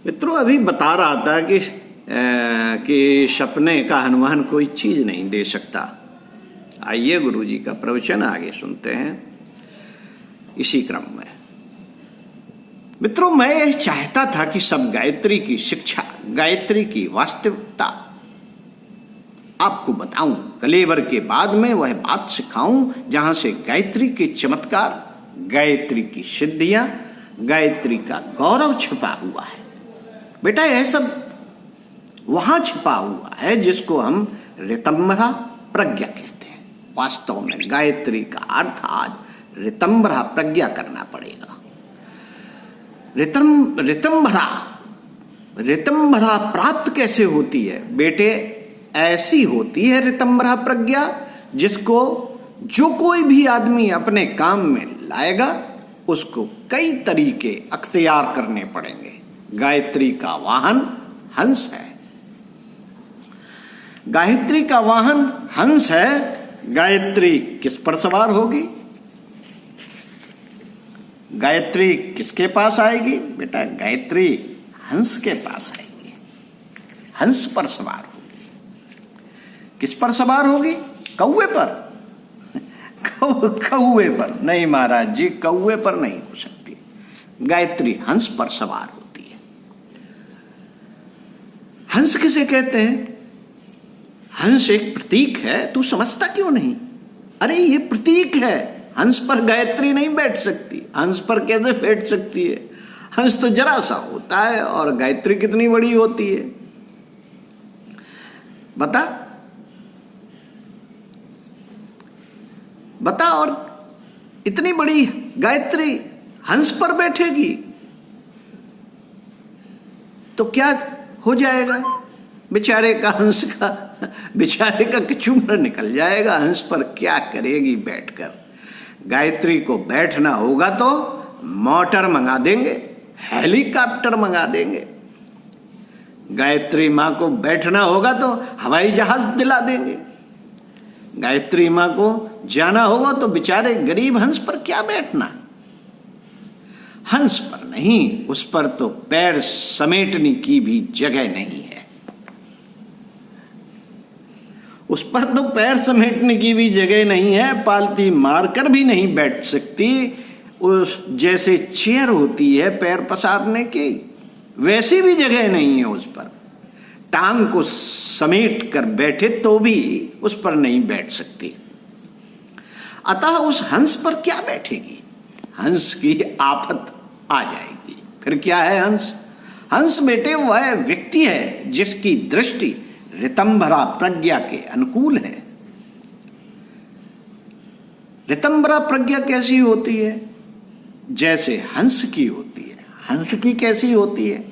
मित्रों, अभी बता रहा था कि सपने का अनुमान कोई चीज नहीं दे सकता। आइए गुरु जी का प्रवचन आगे सुनते हैं इसी क्रम में। मित्रों, मैं यह चाहता था कि सब गायत्री की शिक्षा, गायत्री की वास्तविकता आपको बताऊं, कलेवर के बाद में वह बात सिखाऊं जहां से गायत्री के चमत्कार, गायत्री की सिद्धियां, गायत्री का गौरव छिपा हुआ है। बेटा, यह सब वहां छिपा हुआ है जिसको हम ऋतंभरा प्रज्ञा कहते हैं। वास्तव में गायत्री का अर्थ आज ऋतंभरा प्रज्ञा करना पड़ेगा। ऋतंभरा प्राप्त कैसे होती है बेटे? ऐसी होती है ऋतंभरा प्रज्ञा जिसको जो कोई भी आदमी अपने काम में लाएगा उसको कई तरीके अख्तियार करने पड़ेंगे। गायत्री का वाहन हंस है। गायत्री का वाहन हंस है। गायत्री किस पर सवार होगी? गायत्री किसके पास आएगी? बेटा, गायत्री हंस के पास आएगी, हंस पर सवार होगी। किस पर सवार होगी? कौवे पर। कौवे पर नहीं महाराज जी, कौवे पर नहीं हो सकती। गायत्री हंस पर सवार होती है। हंस किसे कहते हैं? हंस एक प्रतीक है। तू समझता क्यों नहीं? अरे ये प्रतीक है। हंस पर गायत्री नहीं बैठ सकती। हंस पर कैसे बैठ सकती है? हंस तो जरा सा होता है और गायत्री कितनी बड़ी होती है, बता बता। और इतनी बड़ी गायत्री हंस पर बैठेगी तो क्या हो जाएगा? बेचारे का कचूमर निकल जाएगा। हंस पर क्या करेगी बैठकर? गायत्री को बैठना होगा तो मोटर मंगा देंगे, हेलीकॉप्टर मंगा देंगे। गायत्री मां को बैठना होगा तो हवाई जहाज दिला देंगे। गायत्री मां को जाना होगा तो बेचारे गरीब हंस पर क्या बैठना? हंस पर नहीं, उस पर तो पैर समेटने की भी जगह नहीं है। उस पर तो पैर समेटने की भी जगह नहीं है। पालती मारकर भी नहीं बैठ सकती। उस जैसे चेयर होती है पैर पसारने की, वैसी भी जगह नहीं है उस पर। टांग को समेट कर बैठे तो भी उस पर नहीं बैठ सकती। अतः उस हंस पर क्या बैठेगी? हंस की आफत आ जाएगी। फिर क्या है हंस? हंस बेटे वह व्यक्ति है जिसकी दृष्टि ऋतंभरा प्रज्ञा के अनुकूल है। ऋतंभरा प्रज्ञा कैसी होती है? जैसे हंस की होती है। हंस की कैसी होती है?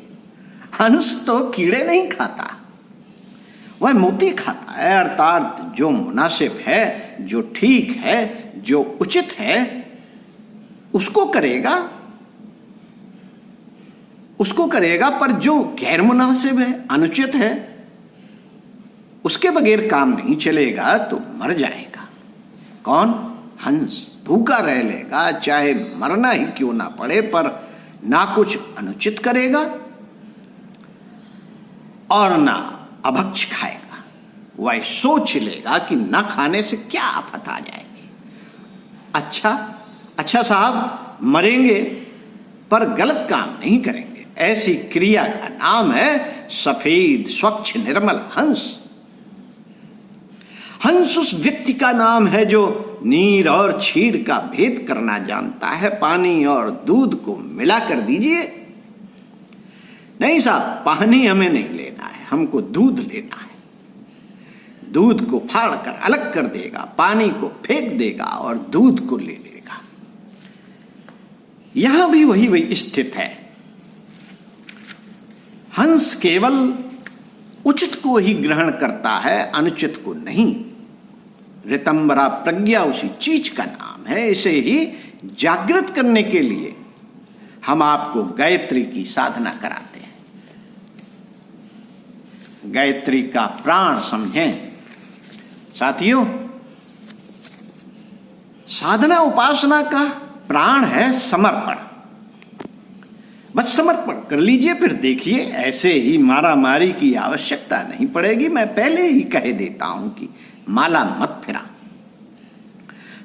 हंस तो कीड़े नहीं खाता, वह मोती खाता है। अर्थात जो मुनासिब है, जो ठीक है, जो उचित है उसको करेगा। पर जो गैर मुनासिब है, अनुचित है, उसके बगैर काम नहीं चलेगा तो मर जाएगा। कौन? हंस। भूखा रह लेगा, चाहे मरना ही क्यों ना पड़े, पर ना कुछ अनुचित करेगा और ना अभक्ष खाएगा। वह सोच लेगा कि ना खाने से क्या आफत आ जाएगी। अच्छा साहब, मरेंगे पर गलत काम नहीं करेंगे। ऐसी क्रिया का नाम है सफेद स्वच्छ निर्मल हंस। हंस उस व्यक्ति का नाम है जो नीर और क्षीर का भेद करना जानता है। पानी और दूध को मिला कर दीजिए। नहीं साहब, पानी हमें नहीं लेना है, हमको दूध लेना है। दूध को फाड़ कर अलग कर देगा, पानी को फेंक देगा और दूध को ले लेगा। यहां भी वही स्थित है। हंस केवल उचित को ही ग्रहण करता है, अनुचित को नहीं। ऋतंभरा प्रज्ञा उसी चीज का नाम है। इसे ही जागृत करने के लिए हम आपको गायत्री की साधना कराते हैं। गायत्री का प्राण समझें साथियों। साधना उपासना का प्राण है समर्पण। बस समर्पण कर लीजिए, फिर देखिए ऐसे ही मारा मारी की आवश्यकता नहीं पड़ेगी। मैं पहले ही कह देता हूं कि माला मत फिरा,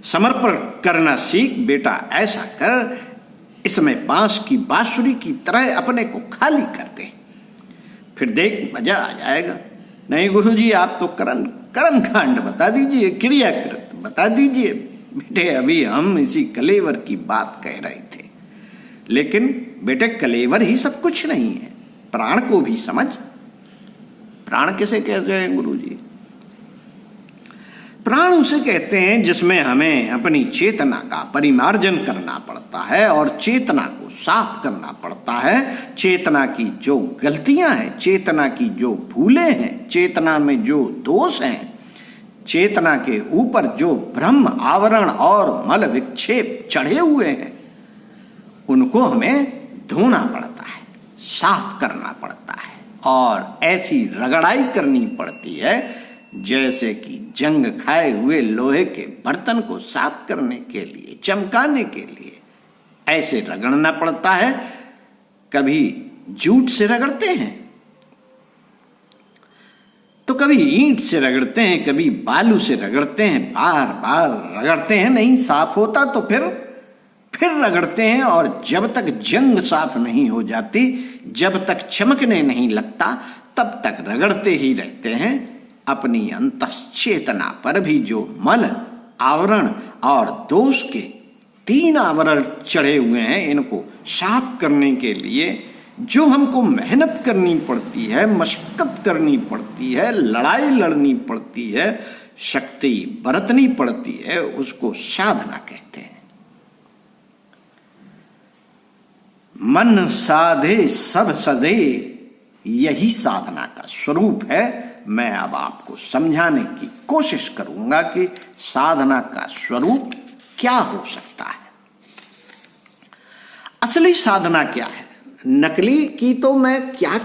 समर्पण करना सीख बेटा। ऐसा कर, इसमें बांस की बांसुरी की तरह अपने को खाली कर दे, फिर देख मजा आ जाएगा। नहीं गुरुजी, आप तो कर्म कांड बता दीजिए, क्रियाकृत बता दीजिए। बेटे अभी हम इसी कलेवर की बात कह रहे थे, लेकिन बेटे कलेवर ही सब कुछ नहीं है, प्राण को भी समझ। प्राण किसे कहते हैं गुरुजी? प्राण उसे कहते हैं जिसमें हमें अपनी चेतना का परिमार्जन करना पड़ता है और चेतना को साफ करना पड़ता है। चेतना की जो गलतियां हैं, चेतना की जो भूलें हैं, चेतना में जो दोष हैं, चेतना के ऊपर जो ब्रह्म आवरण और मल विक्षेप चढ़े हुए हैं, उनको हमें धोना पड़ता है, साफ करना पड़ता है और ऐसी रगड़ाई करनी पड़ती है जैसे कि जंग खाए हुए लोहे के बर्तन को साफ करने के लिए, चमकाने के लिए ऐसे रगड़ना पड़ता है। कभी जूट से रगड़ते हैं, तो कभी ईंट से रगड़ते हैं, कभी बालू से रगड़ते हैं, बार बार रगड़ते हैं, नहीं साफ होता तो फिर रगड़ते हैं। और जब तक जंग साफ नहीं हो जाती, जब तक चमकने नहीं लगता, तब तक रगड़ते ही रहते हैं। अपनी अंतश्चेतना पर भी जो मल, आवरण और दोष के 3 आवरण चढ़े हुए हैं, इनको साफ करने के लिए जो हमको मेहनत करनी पड़ती है, मशक्कत करनी पड़ती है, लड़ाई लड़नी पड़ती है, शक्ति बरतनी पड़ती है, उसको साधना कहते हैं। मन साधे सब सधे, यही साधना का स्वरूप है। मैं अब आपको समझाने की कोशिश करूंगा कि साधना का स्वरूप क्या हो सकता है। असली साधना क्या है? नकली की तो मैं क्या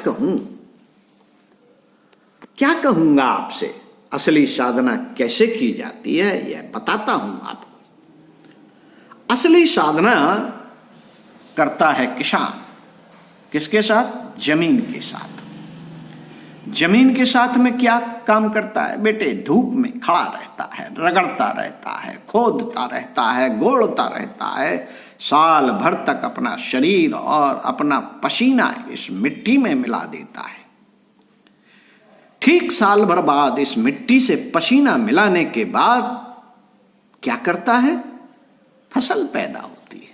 कहूंगा आपसे। असली साधना कैसे की जाती है यह बताता हूं आपको। असली साधना करता है किसान। किसके साथ? जमीन के साथ। जमीन के साथ में क्या काम करता है बेटे? धूप में खड़ा रहता है, रगड़ता रहता है, खोदता रहता है, गोड़ता रहता है, साल भर तक अपना शरीर और अपना पसीना इस मिट्टी में मिला देता है। ठीक साल भर बाद इस मिट्टी से पसीना मिलाने के बाद क्या करता है? फसल पैदा होती है,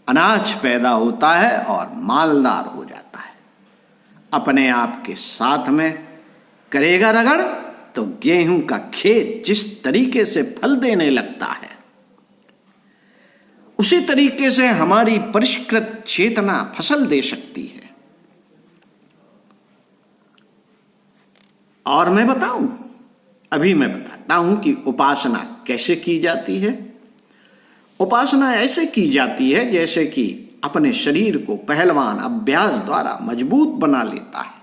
अनाज पैदा होता है और मालदार हो जाता है। अपने आप के साथ में करेगा रगड़ तो गेहूं का खेत जिस तरीके से फल देने लगता है, उसी तरीके से हमारी परिष्कृत चेतना फसल दे सकती है। और मैं बताऊं, अभी मैं बताता हूं कि उपासना कैसे की जाती है। उपासना ऐसे की जाती है जैसे कि अपने शरीर को पहलवान अभ्यास द्वारा मजबूत बना लेता है।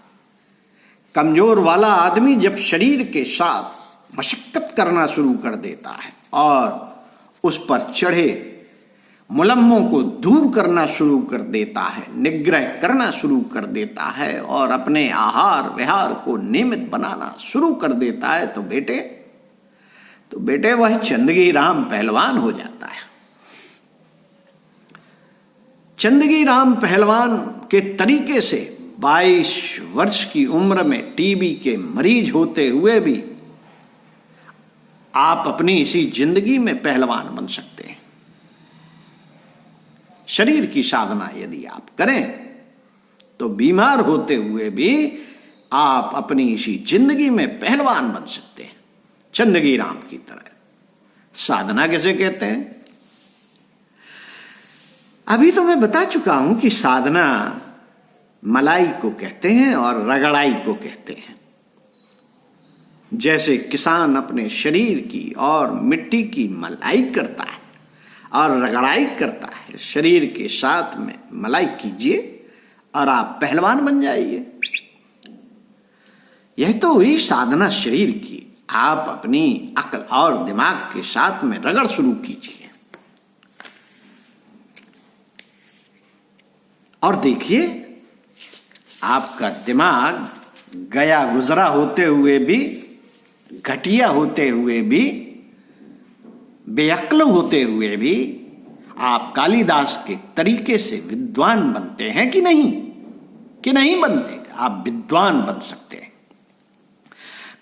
कमजोर वाला आदमी जब शरीर के साथ मशक्कत करना शुरू कर देता है और उस पर चढ़े मुलम्मों को दूर करना शुरू कर देता है, निग्रह करना शुरू कर देता है और अपने आहार विहार को नियमित बनाना शुरू कर देता है, तो बेटे वह चंदगी राम पहलवान हो जाता है। चंदगी राम पहलवान के तरीके से 22 वर्ष की उम्र में टीबी के मरीज होते हुए भी आप अपनी इसी जिंदगी में पहलवान बन सकते हैं। शरीर की साधना यदि आप करें तो बीमार होते हुए भी आप अपनी इसी जिंदगी में पहलवान बन सकते हैं, चंदगी राम की तरह। साधना किसे कहते हैं? अभी तो मैं बता चुका हूं कि साधना मलाई को कहते हैं और रगड़ाई को कहते हैं। जैसे किसान अपने शरीर की और मिट्टी की मलाई करता है और रगड़ाई करता है, शरीर के साथ में मलाई कीजिए और आप पहलवान बन जाइए। यह तो हुई साधना शरीर की। आप अपनी अक्ल और दिमाग के साथ में रगड़ शुरू कीजिए। और देखिए, आपका दिमाग गया गुजरा होते हुए भी, घटिया होते हुए भी, बेअक्ल होते हुए भी आप कालिदास के तरीके से विद्वान बनते हैं कि नहीं? कि नहीं बनते? आप विद्वान बन सकते हैं।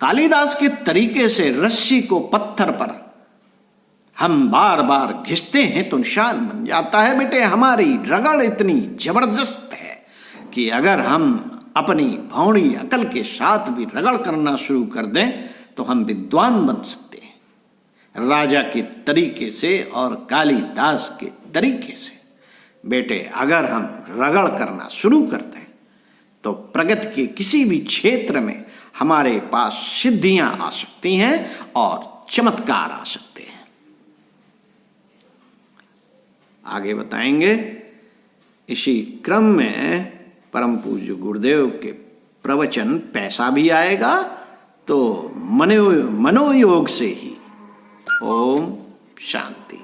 कालिदास के तरीके से रस्सी को पत्थर पर हम बार बार घिसते हैं तो निशान बन जाता है। बेटे, हमारी रगड़ इतनी जबरदस्त है कि अगर हम अपनी भौड़ी अकल के साथ भी रगड़ करना शुरू कर दें तो हम विद्वान बन सकते हैं, राजा के तरीके से और कालिदास के तरीके से। बेटे, अगर हम रगड़ करना शुरू कर दें तो प्रगति के किसी भी क्षेत्र में हमारे पास सिद्धियां आ सकती हैं और चमत्कार आ सकते हैं। आगे बताएंगे। इसी क्रम में परम पूज्य गुरुदेव के प्रवचन पैसा भी आएगा तो मनोयोग से ही। ओम शांति।